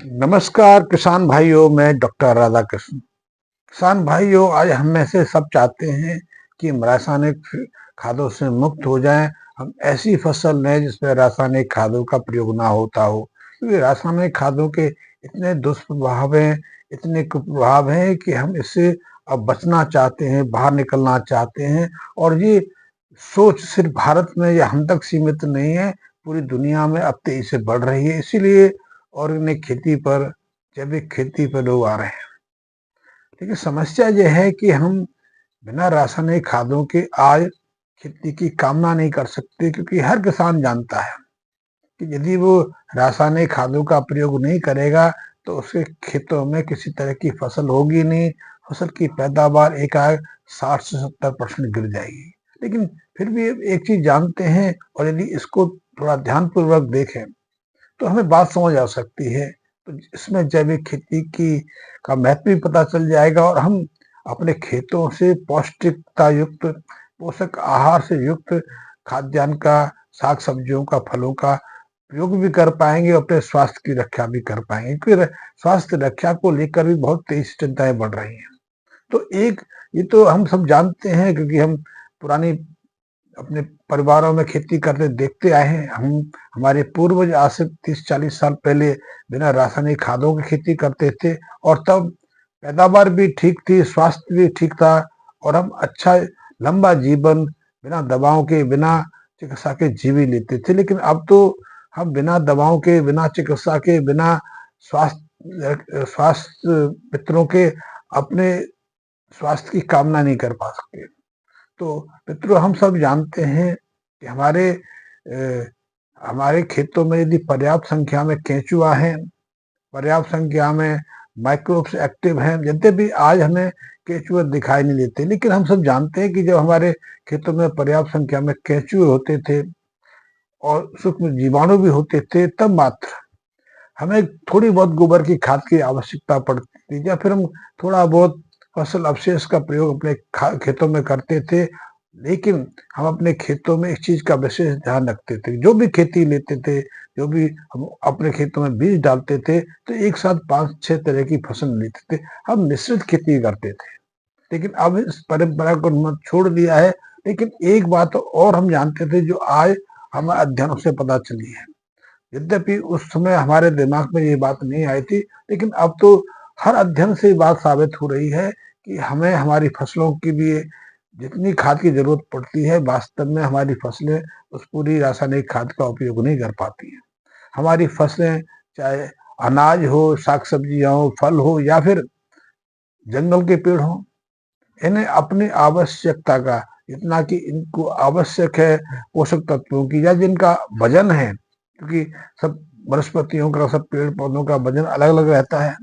नमस्कार किसान भाइयों, मैं डॉक्टर राधाकृष्ण। किसान भाइयों, आज हम में से सब चाहते हैं कि हम रासायनिक खादों से मुक्त हो जाएं। हम ऐसी फसल लें जिसमें रासायनिक खादों का प्रयोग ना होता हो, क्योंकि रासायनिक खादों के इतने दुष्प्रभाव हैं, इतने कुप्रभाव हैं कि हम इससे अब बचना चाहते हैं, बाहर निकलना चाहते हैं। और ये सोच सिर्फ भारत में या हम तक सीमित नहीं है, पूरी दुनिया में अब तेजी से बढ़ रही है। इसीलिए ऑर्गेनिक खेती पर, जैविक खेती पर लोग आ रहे हैं। लेकिन समस्या यह है कि हम बिना रासायनिक खादों के आज खेती की कामना नहीं कर सकते, क्योंकि हर किसान जानता है कि यदि वो रासायनिक खादों का प्रयोग नहीं करेगा तो उसके खेतों में किसी तरह की फसल होगी नहीं। फसल की पैदावार एकाएक 60 से 70% गिर जाएगी। लेकिन फिर भी एक चीज जानते हैं, और यदि इसको थोड़ा ध्यानपूर्वक देखें तो हमें बात समझ आ सकती है। तो इसमें जैविक खेती की का महत्व भी पता चल जाएगा, और हम अपने खेतों से पौष्टिकता युक्त, पोषक आहार से युक्त खाद्यान्न का, साग सब्जियों का, फलों का प्रयोग भी कर पाएंगे, और अपने स्वास्थ्य की रक्षा भी कर पाएंगे, क्योंकि स्वास्थ्य रक्षा को लेकर भी बहुत तेज चिंताएं बढ़ रही हैं। तो एक ये तो हम सब जानते हैं, क्योंकि हम पुरानी अपने परिवारों में खेती करते देखते आए हैं। हम हमारे पूर्वज आज से 30-40 साल पहले बिना रासायनिक खादों की खेती करते थे, और तब पैदावार भी ठीक थी, स्वास्थ्य भी ठीक था, और हम अच्छा लंबा जीवन बिना दवाओं के, बिना चिकित्सा के जी भी लेते थे। लेकिन अब तो हम बिना दवाओं के, बिना चिकित्सा के, बिना स्वास्थ्य स्वास्थ्य मित्रों के अपने स्वास्थ्य की कामना नहीं कर पा सकते। तो मित्रों, हम सब जानते हैं कि हमारे खेतों में यदि पर्याप्त संख्या में केंचुआ हैं, पर्याप्त संख्या में माइक्रोब्स एक्टिव हैं, यद्यपि आज हमें केंचुए दिखाई नहीं देते, लेकिन हम सब जानते हैं कि जब हमारे खेतों में पर्याप्त संख्या में केंचुए होते थे और सूक्ष्म जीवाणु भी होते थे, तब मात्र हमें थोड़ी बहुत गोबर की खाद की आवश्यकता पड़ती थी, या फिर हम थोड़ा बहुत फसल अवशेष का प्रयोग अपने खेतों में करते थे। लेकिन हम अपने खेतों में इस चीज का विशेष ध्यान रखते थे, जो भी खेती लेते थे, जो भी हम अपने खेतों में बीज डालते थे, तो एक साथ 5-6 तरह की फसल लेते थे। हम मिश्रित खेती करते थे, लेकिन अब इस परंपरा को हमने छोड़ दिया है। लेकिन एक बात और हम जानते थे, जो आज हमें अध्ययनों से पता चली है। यद्यपि उस समय हमारे दिमाग में ये बात नहीं आई थी, लेकिन अब तो हर अध्ययन से बात साबित हो रही है कि हमें हमारी फसलों के लिए जितनी खाद की जरूरत पड़ती है, वास्तव में हमारी फसलें उस पूरी रासायनिक खाद का उपयोग नहीं कर पाती हैं। हमारी फसलें, चाहे अनाज हो, साग सब्जियां हो, फल हो, या फिर जंगल के पेड़ हो, इन्हें अपनी आवश्यकता का, जितना कि इनको आवश्यक है पोषक तत्वों की, या जिनका वजन है, क्योंकि सब वनस्पतियों का, सब पेड़ पौधों का वजन अलग अलग रहता है।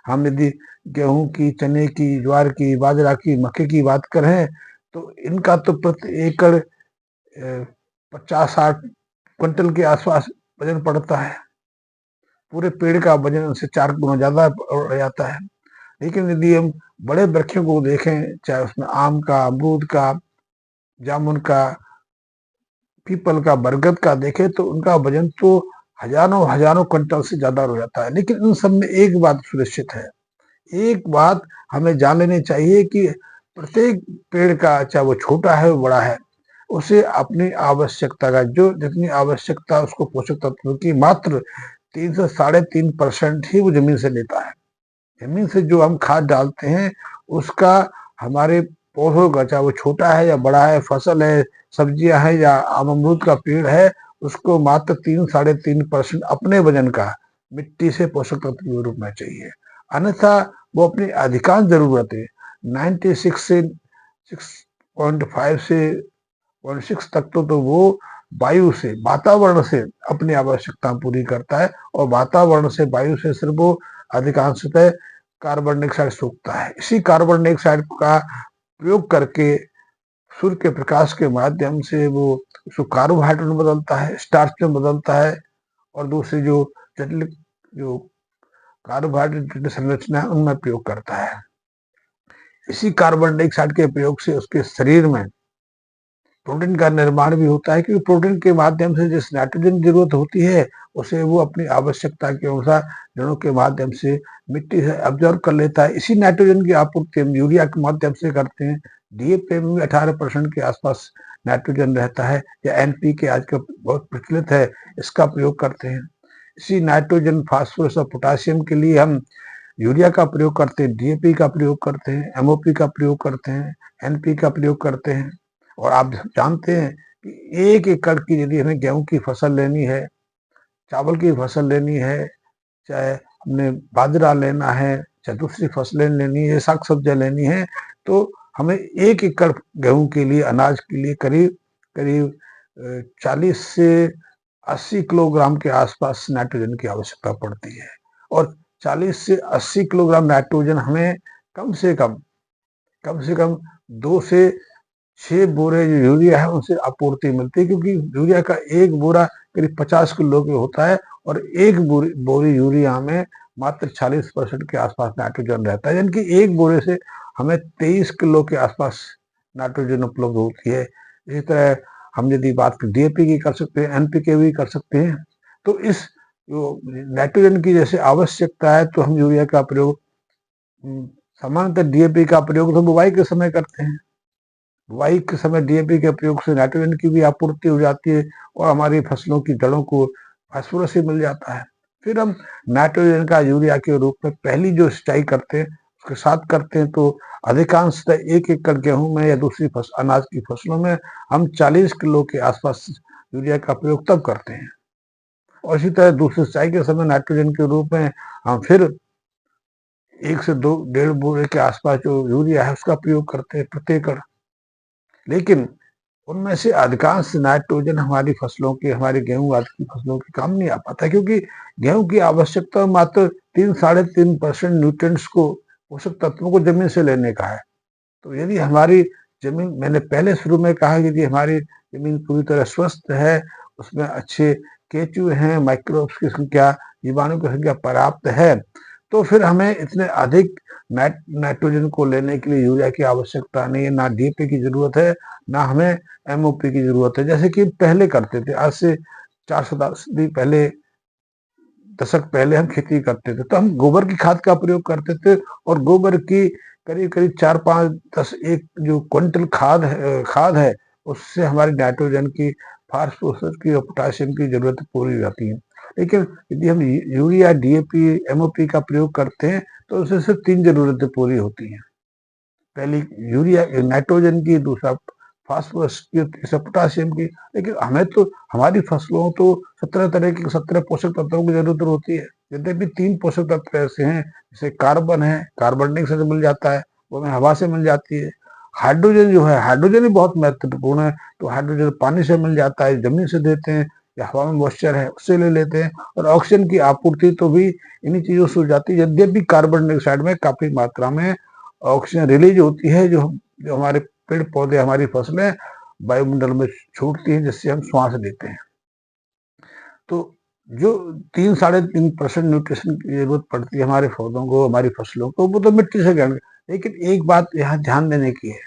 हम यदि गेहूं की, चने की, ज्वार की, बाजरा की, मक्के की बात करें, तो इनका तो प्रति एकड़ 50-60 क्विंटल के आसपास वजन पड़ता है। पूरे पेड़ का वजन उनसे 4 गुना ज्यादा बढ़ जाता है। लेकिन यदि हम बड़े वृक्षों को देखें, चाहे उसमें आम का, अमरूद का, जामुन का, पीपल का, बरगद का देखें, तो उनका वजन तो हजारों हजारों क्विंटल से ज्यादा हो जाता है। लेकिन इन सब में एक बात सुनिश्चित है, एक बात हमें जान लेनी चाहिए कि प्रत्येक पेड़ का, चाहे वो छोटा है वो बड़ा है, उसे अपनी आवश्यकता का, जो जितनी आवश्यकता उसको पोषक तत्व की, मात्र 3 से 3.5% ही वो जमीन से लेता है। जमीन से जो हम खाद डालते हैं, उसका हमारे पौधों का, चाहे वो छोटा है या बड़ा है, फसल है, सब्जियां हैं, या आम अमरूद का पेड़ है, उसको मात्र 3-3.5% अपने वजन का मिट्टी से पोषक तत्व के रूप में चाहिए। अन्यथा वो अपनी अधिकांश जरूरतें 96 से 6.5 से 0.6 तक तो वो वायु से, वातावरण से अपनी आवश्यकता पूरी करता है, और वातावरण से, वायु से सिर्फ वो अधिकांशतः कार्बन डाइऑक्साइड सूखता है। इसी कार्बन डाइऑक्साइड का प्रयोग करके सूर्य के प्रकाश के माध्यम से वो उसको कार्बोहाइड्रेट में बदलता है, स्टार्च में बदलता है, और दूसरी जो जटिल जो कार्बोहाइड्रेट संरचना है उनमें प्रयोग करता है। इसी कार्बन डाइऑक्साइड के प्रयोग से उसके शरीर में प्रोटीन का निर्माण भी होता है, क्योंकि प्रोटीन के माध्यम से जिस नाइट्रोजन की जरूरत होती है, उसे वो अपनी आवश्यकता के अनुसार जड़ों के माध्यम से मिट्टी से ऑब्जर्व कर लेता है। इसी नाइट्रोजन की आपूर्ति हम यूरिया के माध्यम से करते हैं। डीएपी में भी 18% के आसपास नाइट्रोजन रहता है, या एनपीके आजकल बहुत प्रचलित है, इसका प्रयोग करते हैं। इसी नाइट्रोजन, फास्फोरस और पोटासियम के लिए हम यूरिया का प्रयोग करते हैं, डीएपी का प्रयोग करते हैं, एमओपी का प्रयोग करते हैं, एनपी का प्रयोग करते हैं। और आप जानते हैं कि 1 एकड़ की यदि हमें गेहूं की फसल लेनी है, चावल की फसल लेनी है, चाहे हमने बाजरा लेना है, चाहे दूसरी फसलें लेनी है, साग सब्जियां लेनी है, तो हमें 1 एकड़ गेहूं के लिए, अनाज के लिए करीब करीब 40 से 80 किलोग्राम के आसपास नाइट्रोजन की आवश्यकता पड़ती है। और 40 से 80 किलोग्राम नाइट्रोजन हमें कम से कम 2 से 6 बोरे जो यूरिया है उनसे आपूर्ति मिलती है, क्योंकि यूरिया का एक बोरा करीब 50 किलो के होता है, और एक बोरी यूरिया में मात्र 40% के आसपास नाइट्रोजन रहता है, यानी कि एक बोरे से हमें 23 किलो के आसपास नाइट्रोजन उपलब्ध होती है। इसी तरह हम यदि बात डीएपी की कर सकते हैं, एनपीके भी कर सकते हैं। तो इस नाइट्रोजन की जैसे आवश्यकता है, तो हम यूरिया का प्रयोग, सामान्यतः डीएपी का प्रयोग तो बुवाई के समय करते हैं। बुवाई के समय डीएपी के प्रयोग से नाइट्रोजन की भी आपूर्ति हो जाती है, और हमारी फसलों की जड़ों को फास्फोरस भी मिल जाता है। फिर हम नाइट्रोजन का यूरिया के रूप में पहली जो सिंचाई करते हैं उसके साथ करते हैं, तो अधिकांशतः 1 एकड़ गेहूं में या दूसरी अनाज की फसलों में हम 40 किलो के आसपास यूरिया का प्रयोग तब करते हैं। और इसी तरह दूसरी सिंचाई के समय नाइट्रोजन के रूप में हम फिर 1 से 2 1.5 बोरे के आसपास जो यूरिया है उसका प्रयोग करते हैं प्रति एकड़। लेकिन उनमें से अधिकांश नाइट्रोजन हमारी फसलों के, हमारे गेहूं आदि की फसलों के काम नहीं आ पाता, क्योंकि गेहूं की आवश्यकता मात्र 3-3.5% न्यूट्रिएंट्स को, पोषक तत्वों को जमीन से लेने का है। तो यदि हमारी जमीन, मैंने पहले शुरू में कहा कि यदि हमारी जमीन पूरी तरह स्वस्थ है, उसमें अच्छे केचुए हैं, माइक्रोब्स की संख्या, जीवाणु की संख्या पर्याप्त है, तो फिर हमें इतने अधिक नाइट्रोजन को लेने के लिए यूरिया की आवश्यकता नहीं है, ना डीएपी की जरूरत है, ना हमें एमओपी की जरूरत है, जैसे कि पहले करते थे। आज से 4 शताब्दी पहले, दशक पहले हम खेती करते थे, तो हम गोबर की खाद का प्रयोग करते थे, और गोबर की करीब करीब 4-5-10 एक जो क्विंटल खाद है, उससे हमारी नाइट्रोजन की, फास्फोरस की और पोटासियम की जरूरत पूरी हो जाती है। लेकिन यदि हम यूरिया, डीएपी, एमओपी का प्रयोग करते हैं, तो उससे सिर्फ 3 जरूरतें पूरी होती हैं। पहली यूरिया, नाइट्रोजन की, दूसरा फास्फोरस की, तीसरा पोटासियम की। लेकिन हमें तो, हमारी फसलों तो 17 तरह के 17 पोषक तत्वों की जरूरत होती है। यद्यपि 3 पोषक तत्व ऐसे हैं, जैसे कार्बन है, कार्बन डाइऑक्साइड से मिल जाता है, वो हमें हवा से मिल जाती है। हाइड्रोजन जो है, हाइड्रोजन भी बहुत महत्वपूर्ण है, तो हाइड्रोजन पानी से मिल जाता है, जमीन से देते हैं, या हवा में मॉइस्चर है उससे ले लेते हैं। और ऑक्सीजन की आपूर्ति तो भी इन्हीं चीजों से हो जाती है, यद्यपि कार्बन डाइऑक्साइड में काफी मात्रा में ऑक्सीजन रिलीज होती है, जो हमारे पेड़ पौधे, हमारी फसलें वायुमंडल में छोड़ती हैं, जिससे हम श्वास लेते हैं। तो जो 3-3.5% न्यूट्रिशन की जरूरत पड़ती है हमारे पौधों को, हमारी फसलों को, वो तो मिट्टी से ग्रहण। लेकिन एक बात यहाँ ध्यान देने की है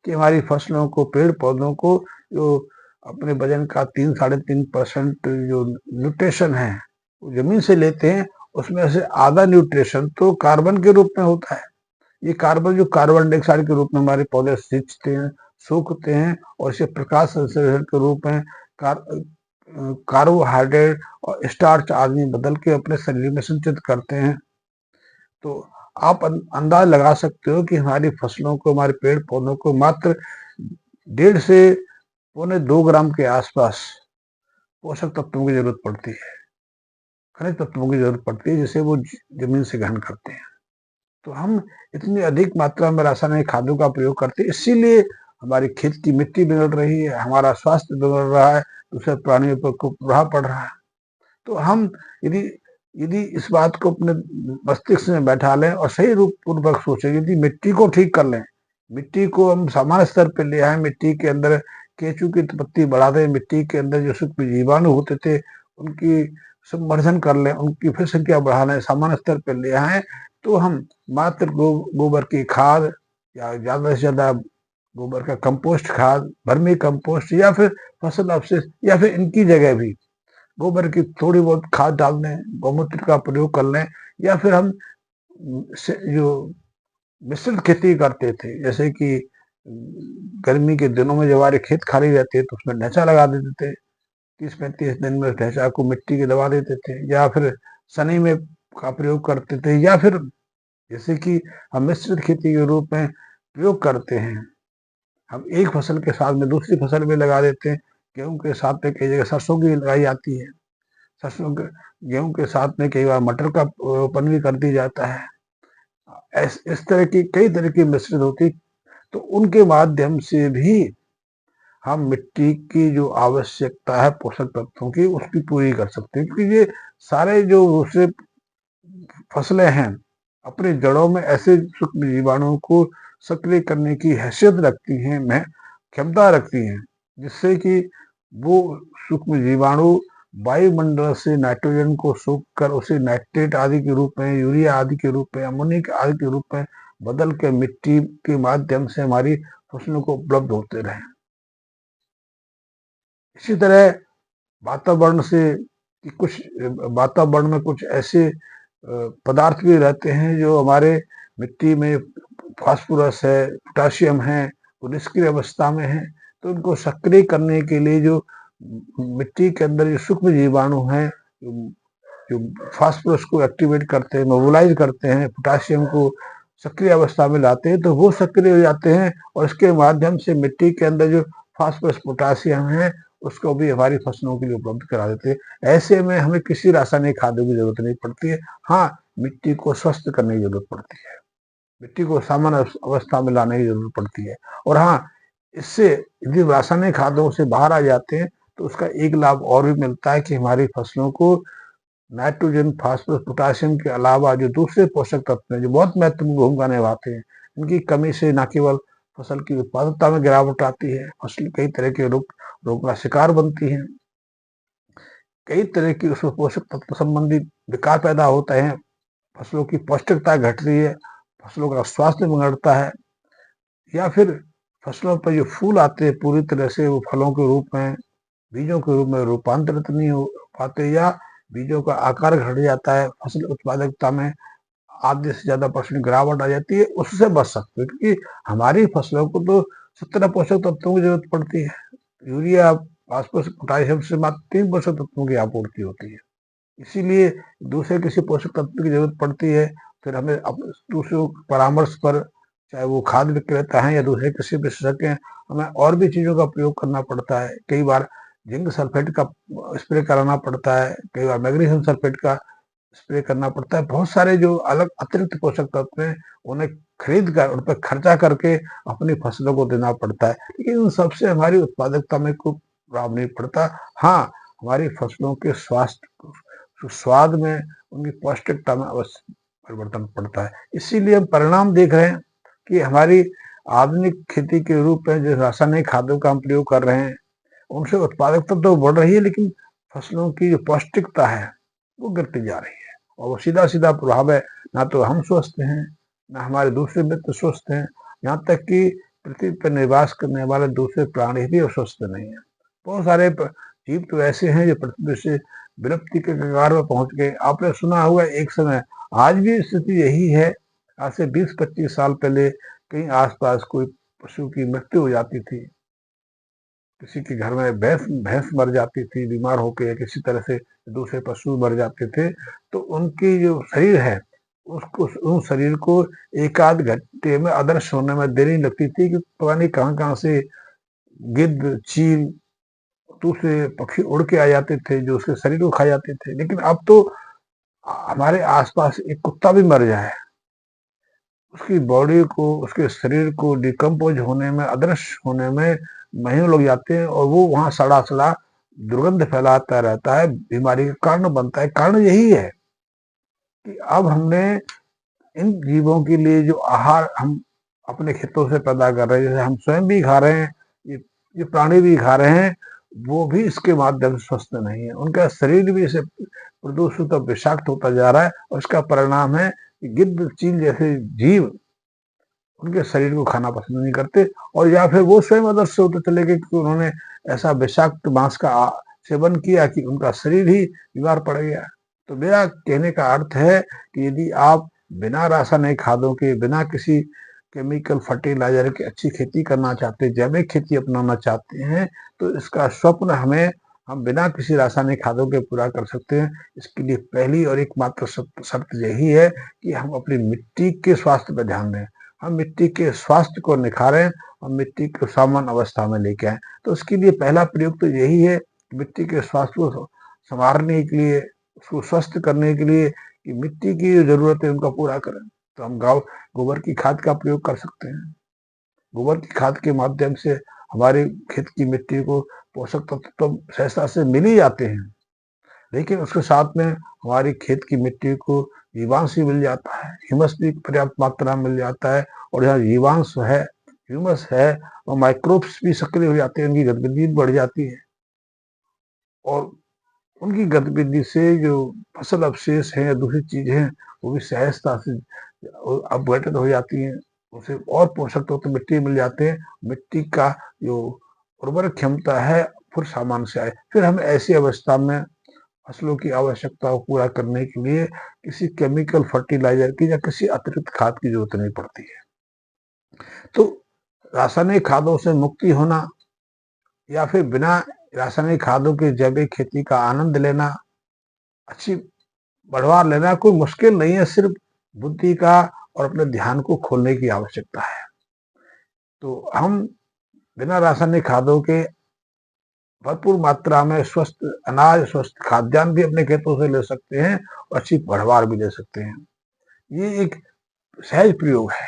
कि हमारी फसलों को, पेड़ पौधों को जो अपने वजन का 3-3.5% जो न्यूट्रिशन है वो जमीन से लेते हैं, उसमें से आधा न्यूट्रिशन तो कार्बन के रूप में होता है। ये कार्बन जो कार्बन डाइऑक्साइड के रूप में हमारे पौधे सींचते हैं, सूखते हैं, और इसे प्रकाश संश्लेषण के रूप में कार्बोहाइड्रेट और स्टार्च आदि बदल के अपने शरीर में संचित करते हैं। तो आप अंदाज लगा सकते हो कि हमारी फसलों को, हमारे पेड़ पौधों को मात्र 1.5 से 1.25-2 ग्राम के आसपास पोषक तत्वों की जरूरत पड़ती है, खनिज तत्वों की जरूरत पड़ती है, जिसे वो जमीन से ग्रहण करते हैं। तो हम इतनी अधिक मात्रा में रासायनिक खादों का प्रयोग करते हैं, इसीलिए हमारी खेत की मिट्टी बिगड़ रही है, हमारा स्वास्थ्य बिगड़ रहा है, दूसरे प्राणियों पर प्रभाव पड़ रहा है। तो हम यदि यदि इस बात को अपने मस्तिष्क में बैठा लें और सही रूप पूर्वक सोचें, यदि मिट्टी को ठीक कर लें, मिट्टी को हम सामान्य स्तर पर ले आए, मिट्टी के अंदर केंचुए की उत्पत्ति बढ़ा दें, मिट्टी के अंदर जो सूक्ष्म जीवाणु होते थे उनकी संवर्धन कर लें, उनकी फिर संख्या बढ़ा लें, सामान्य स्तर पर ले आए, तो हम मात्र गोबर की खाद, या ज्यादा से ज्यादा गोबर का कंपोस्ट खाद, वर्मी कंपोस्ट, या फिर फसल अवशेष, या फिर इनकी जगह भी गोबर की थोड़ी बहुत खाद डाल दें, गौमूत्र का प्रयोग कर लें, या फिर हम जो मिश्रित खेती करते थे, जैसे कि गर्मी के दिनों में जब हमारे खेत खाली रहते तो उसमें ढैंचा लगा देते थे। 30-35 दिन में ढैंचा को मिट्टी की दबा देते थे, या फिर सनी में का प्रयोग करते थे, या फिर जैसे कि हम मिश्रित खेती के रूप में प्रयोग करते हैं। हम एक फसल के साथ में दूसरी फसल भी लगा देते हैं। गेहूं के साथ में कई जगह सरसों की लगाई जाती है, सरसों के गेहूं के साथ में कई बार मटर का रोपण भी कर दिया जाता है। इस तरह की कई तरह की मिश्रित होती, तो उनके माध्यम से भी हम मिट्टी की जो आवश्यकता है पोषक तत्वों की उसकी पूरी कर सकते हैं, क्योंकि ये सारे जो दूसरे फसलें हैं अपनी जड़ों में ऐसे सूक्ष्म जीवाणुओं को सक्रिय करने की हैसियत रखती हैं, में क्षमता रखती हैं, जिससे कि वो सूक्ष्म जीवाणु वायुमंडल से नाइट्रोजन को सोख कर उसे नाइट्रेट आदि के रूप में, यूरिया आदि के रूप में, अमोनिया आदि के रूप में बदल के मिट्टी के माध्यम से हमारी फसलों को उपलब्ध होते रहे। इसी तरह वातावरण से कुछ वातावरण में कुछ ऐसे पदार्थ भी रहते हैं जो हमारे मिट्टी में फास्फोरस है, पोटाशियम है, वो निष्क्रिय अवस्था में है, तो उनको सक्रिय करने के लिए जो मिट्टी के अंदर जो सूक्ष्म जीवाणु हैं, जो फास्फोरस को एक्टिवेट करते हैं, मोबिलाइज करते हैं, पोटाशियम को सक्रिय अवस्था में लाते हैं, तो वो सक्रिय हो जाते हैं और इसके माध्यम से मिट्टी के अंदर जो फास्फोरस पोटाशियम है उसको भी हमारी फसलों के लिए उपलब्ध करा देते हैं। ऐसे में हमें किसी रासायनिक खादों की जरूरत नहीं पड़ती है। हाँ, मिट्टी को स्वस्थ करने की जरूरत पड़ती है, मिट्टी को सामान्य अवस्था में लाने की जरूरत पड़ती है। और हाँ, इससे यदि रासायनिक खादों से बाहर आ जाते हैं तो उसका एक लाभ और भी मिलता है कि हमारी फसलों को नाइट्रोजन, फास्फोरस, पोटाशियम के अलावा जो दूसरे पोषक तत्व हैं जो बहुत महत्वपूर्ण भूमिका निभाते हैं, इनकी कमी से न केवल फसल की उत्पादकता में गिरावट आती है, फसल कई तरह के रोग का शिकार बनती है, कई तरह की उसमें पोषक तत्व संबंधी विकार पैदा होता है, फसलों की पौष्टिकता घट रही है, फसलों का स्वास्थ्य बिगड़ता है, या फिर फसलों पर जो फूल आते हैं पूरी तरह से वो फलों के रूप में, बीजों के रूप में रूपांतरित नहीं हो पाते, या बीजों का आकार घट जाता है, फसल उत्पादकता में आधे से ज्यादा % गिरावट आ जाती है। उससे बच सकते हैं, क्योंकि हमारी फसलों को तो 17 पोषक तत्वों की जरूरत पड़ती है। यूरिया, फास्फोरस, पोटाशियम से मात्र 3 पोषक तत्वों की आपूर्ति होती है। इसीलिए दूसरे किसी पोषक तत्व की जरूरत पड़ती है, फिर हमें दूसरों परामर्श पर, चाहे वो खाद विक्रेता है या दूसरे कृषि विशेषज्ञ हैं, हमें और भी चीजों का प्रयोग करना पड़ता है। कई बार जिंक सल्फेट का स्प्रे कराना पड़ता है, कई बार मैग्नीशियम सल्फेट का स्प्रे करना पड़ता है। बहुत सारे जो अलग अतिरिक्त पोषक तत्व हैं उन्हें खरीद कर उन पर खर्चा करके अपनी फसलों को देना पड़ता है, लेकिन उन सबसे हमारी उत्पादकता में कोई प्रभाव नहीं पड़ता। हाँ, हमारी फसलों के स्वास्थ्य, स्वाद में, उनकी पौष्टिकता में अवश्य परिवर्तन पड़ता है। इसीलिए हम परिणाम देख रहे हैं कि हमारी आधुनिक खेती के रूप में जो रासायनिक खादों का हम प्रयोग कर रहे हैं उनसे उत्पादकता तो बढ़ रही है, लेकिन फसलों की जो पौष्टिकता है वो गिरती जा रही है, और वो सीधा सीधा प्रभाव है, ना तो हम स्वस्थ हैं, ना हमारे दूसरे मित्र स्वस्थ हैं, यहाँ तक कि पृथ्वी पर निवास करने वाले दूसरे प्राणी भी स्वस्थ नहीं है। बहुत सारे जीव तो ऐसे हैं जो पृथ्वी से विलुप्ति के कगार पर पहुंच गए। आपने सुना होगा एक समय, आज भी स्थिति यही है, आज से 20-25 साल पहले कहीं आसपास कोई पशु की मृत्यु हो जाती थी, किसी के घर में भैंस भैंस मर जाती थी बीमार होकर, या किसी तरह से दूसरे पशु मर जाते थे, तो उनकी जो शरीर है उसको, उस शरीर को एक आध घंटे में अदृश्य होने में देरी लगती थी, कि पता नहीं कहाँ कहाँ से गिद्ध, चील, दूसरे पक्षी उड़ के आ जाते थे जो उसके शरीर को खा जाते थे। लेकिन अब तो हमारे आसपास एक कुत्ता भी मर जाए, उसकी बॉडी को, उसके शरीर को डिकम्पोज होने में, अदृश्य होने में महीनों लग जाते हैं, और वो वहां सड़ा सड़ा दुर्गंध फैलाता रहता है, बीमारी का कारण बनता है। कारण यही है कि अब हमने इन जीवों के लिए जो आहार हम अपने खेतों से पैदा कर रहे हैं, जैसे हम स्वयं भी खा रहे हैं, ये प्राणी भी खा रहे हैं, वो भी इसके माध्यम से स्वस्थ नहीं है, उनका शरीर भी इसे प्रदूषित और विषाक्त होता जा रहा है, और इसका परिणाम है कि गिद्ध, चील जैसे जीव उनके शरीर को खाना पसंद नहीं करते, और या फिर वो स्वयं अदृश्य होते चले गए क्योंकि उन्होंने ऐसा विषाक्त मांस का सेवन किया कि उनका शरीर ही बीमार पड़ गया। तो मेरा कहने का अर्थ है कि यदि आप बिना रासायनिक खादों के, बिना किसी केमिकल फर्टिलाइजर की अच्छी खेती करना चाहते हैं, जैविक खेती अपनाना चाहते हैं, तो इसका स्वप्न हम बिना किसी रासायनिक खादों के पूरा कर सकते हैं। इसके लिए पहली और एकमात्र शर्त यही है कि हम अपनी मिट्टी के स्वास्थ्य पर ध्यान दें, हम मिट्टी के स्वास्थ्य को निखारें और मिट्टी को सामान्य अवस्था में लेके आए। तो उसके लिए पहला प्रयोग तो यही है, मिट्टी के स्वास्थ्य को संवारने के लिए, उसको स्वस्थ करने के लिए, कि मिट्टी की जो जरूरत है उनका पूरा करें। तो हम गोबर की खाद का प्रयोग कर सकते हैं। गोबर की खाद के माध्यम से हमारे खेत की मिट्टी को पोषक तत्व तो सहजता से मिल ही जाते हैं, लेकिन उसके साथ में हमारी खेत की मिट्टी को जीवांश भी मिल जाता है, ह्यूमस भी पर्याप्त मात्रा में मिल जाता है। और जहाँ जीवांश है, ह्यूमस है, और माइक्रोब्स भी सक्रिय हो जाते हैं, उनकी गतिविधि बढ़ जाती है, और उनकी गतिविधि से जो फसल अवशेष हैं या दूसरी चीजें हैं वो भी सहजता से अपघटित हो जाती हैं, उसे और पोषक तत्व तो मिट्टी मिल जाते हैं। मिट्टी का जो उर्वरक क्षमता है फिर सामान्य से आए। फिर हमें ऐसी अवस्था में फसलों की आवश्यकता को पूरा करने के लिए किसी केमिकल फर्टिलाइजर की या किसी अतिरिक्त खाद की जरूरत नहीं पड़ती है। तो रासायनिक खादों से मुक्ति होना या फिर बिना रासायनिक खादों की जैविक खेती का आनंद लेना, अच्छी बढ़वार लेना कोई मुश्किल नहीं है, सिर्फ बुद्धि का और अपने ध्यान को खोलने की आवश्यकता है। तो हम बिना रासायनिक खादों के भरपूर मात्रा में स्वस्थ अनाज, स्वस्थ खाद्यान्न भी अपने खेतों से ले सकते हैं और अच्छी बढ़वार भी ले सकते हैं। ये एक सहज प्रयोग है।